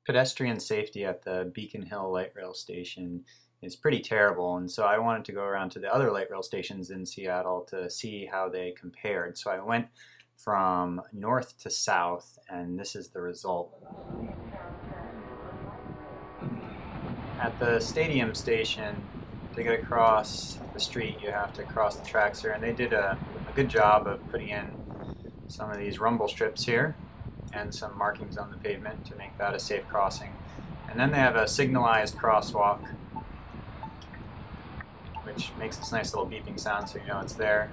Pedestrian safety at the Beacon Hill light rail station is pretty terrible, and so I wanted to go around to the other light rail stations in Seattle to see how they compared. So I went from north to south, and this is the result. At the stadium station, to get across the street, you have to cross the tracks here, and they did a good job of putting in some of these rumble strips here and some markings on the pavement to make that a safe crossing. And then they have a signalized crosswalk, which makes this nice little beeping sound so you know it's there.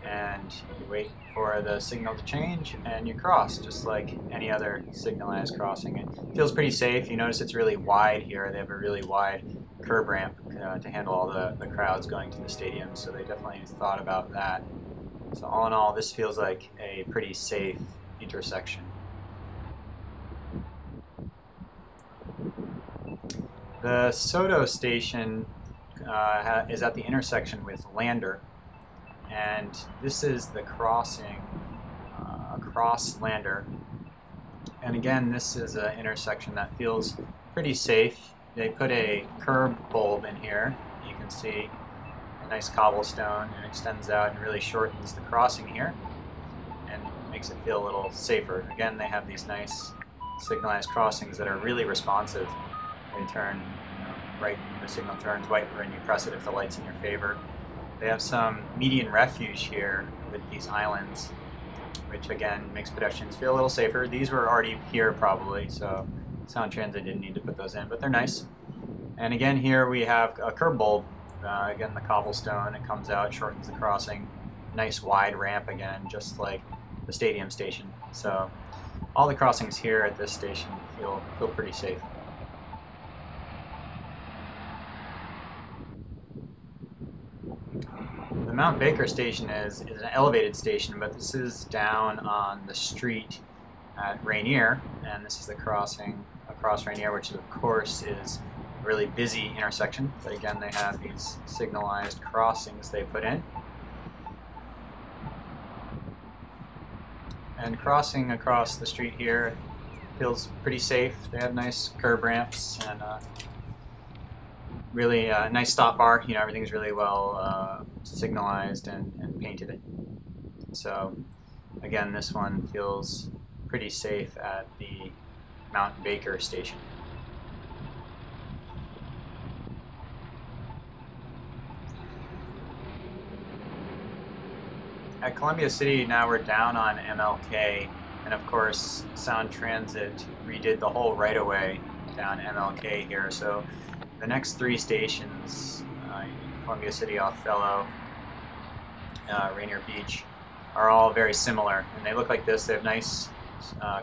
And you wait for the signal to change and you cross just like any other signalized crossing. It feels pretty safe. You notice it's really wide here. They have a really wide curb ramp to handle all the crowds going to the stadium, so they definitely thought about that. So all in all, this feels like a pretty safe intersection. The Soto station is at the intersection with Lander, and this is the crossing across Lander. And again, this is an intersection that feels pretty safe. They put a curb bulb in here. You can see a nice cobblestone, and extends out and really shortens the crossing here and makes it feel a little safer. Again, they have these nice signalized crossings that are really responsive. They turn right, the signal turns white when you press it if the light's in your favor. They have some median refuge here with these islands, which again makes pedestrians feel a little safer. These were already here probably, so Sound Transit didn't need to put those in, but they're nice. And again here we have a curb bulb. Again, the cobblestone, it comes out, shortens the crossing. Nice wide ramp again, just like the stadium station. So all the crossings here at this station feel pretty safe. The Mount Baker station is an elevated station, but this is down on the street at Rainier, and this is the crossing across Rainier, which of course is a really busy intersection. But again, they have these signalized crossings they put in. And crossing across the street here feels pretty safe. They have nice curb ramps and really nice stop bar. You know, everything's really well signalized and painted. So again, this one feels pretty safe at the Mount Baker station. At Columbia City, now we're down on MLK, and of course Sound Transit redid the whole right-of-way down MLK here. So the next three stations, Columbia City, Othello, Rainier Beach, are all very similar, and they look like this. They have nice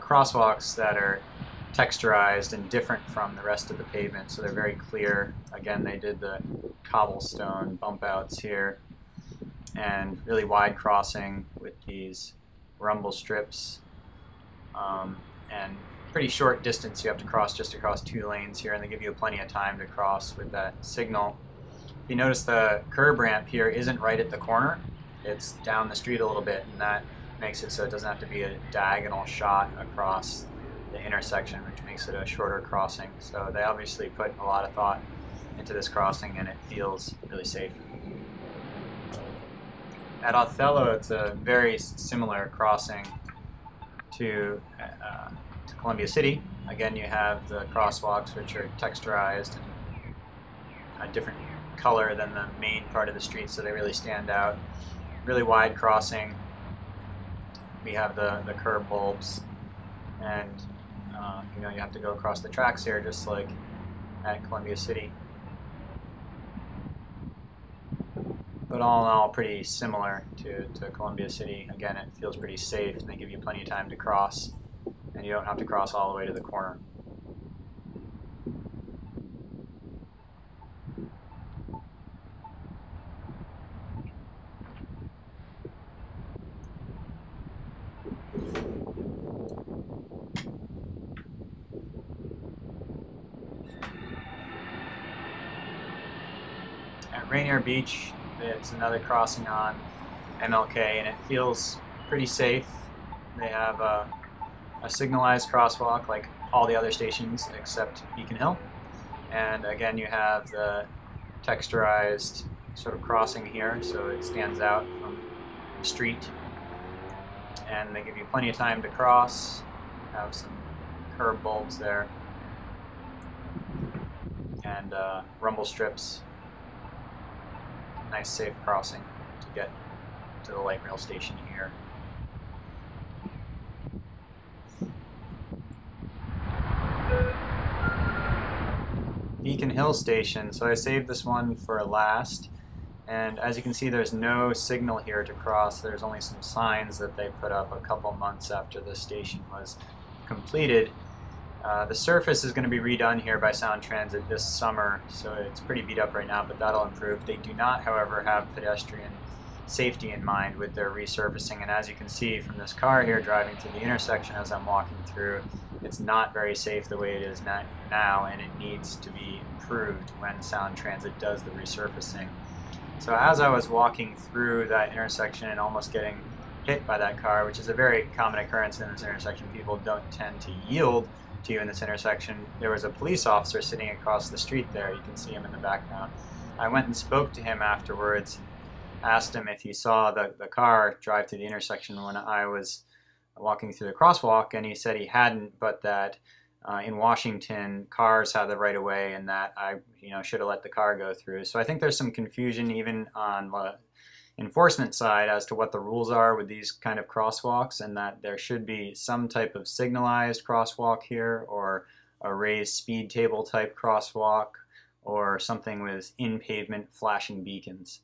crosswalks that are texturized and different from the rest of the pavement, so they're very clear. Again, they did the cobblestone bump outs here, and really wide crossing with these rumble strips, and pretty short distance. You have to cross just across 2 lanes here, and they give you plenty of time to cross with that signal. If you notice, the curb ramp here isn't right at the corner. It's down the street a little bit, and that makes it so it doesn't have to be a diagonal shot across the intersection, which makes it a shorter crossing. So they obviously put a lot of thought into this crossing, and it feels really safe. At Othello, it's a very similar crossing to Columbia City. Again, you have the crosswalks, which are texturized and a different color than the main part of the street, so they really stand out. Really wide crossing. We have the curb bulbs, and you know, you have to go across the tracks here, just like at Columbia City. But all in all, pretty similar to Columbia City. Again, it feels pretty safe, and they give you plenty of time to cross, and you don't have to cross all the way to the corner. At Rainier Beach, it's another crossing on MLK, and it feels pretty safe. They have a a signalized crosswalk like all the other stations except Beacon Hill. And again, you have the texturized sort of crossing here, so it stands out from the street. And they give you plenty of time to cross. Have some curb bulbs there. And rumble strips. Nice safe crossing to get to the light rail station here. Beacon Hill Station, so I saved this one for last. And as you can see, there's no signal here to cross. There's only some signs that they put up a couple months after the station was completed. The surface is going to be redone here by Sound Transit this summer, so it's pretty beat up right now, but that'll improve. They do not, however, have pedestrian safety in mind with their resurfacing, and as you can see from this car here driving through the intersection as I'm walking through, it's not very safe the way it is now, and it needs to be improved when Sound Transit does the resurfacing. So as I was walking through that intersection and almost getting hit by that car, which is a very common occurrence in this intersection, people don't tend to yield to you in this intersection, there was a police officer sitting across the street there. You can see him in the background. I went and spoke to him afterwards, asked him if he saw the car drive through the intersection when I was walking through the crosswalk, and he said he hadn't, but that in Washington, cars have the right of way, and that I should have let the car go through. So I think there's some confusion even on the enforcement side as to what the rules are with these kind of crosswalks, and that there should be some type of signalized crosswalk here, or a raised speed table type crosswalk, or something with in-pavement flashing beacons.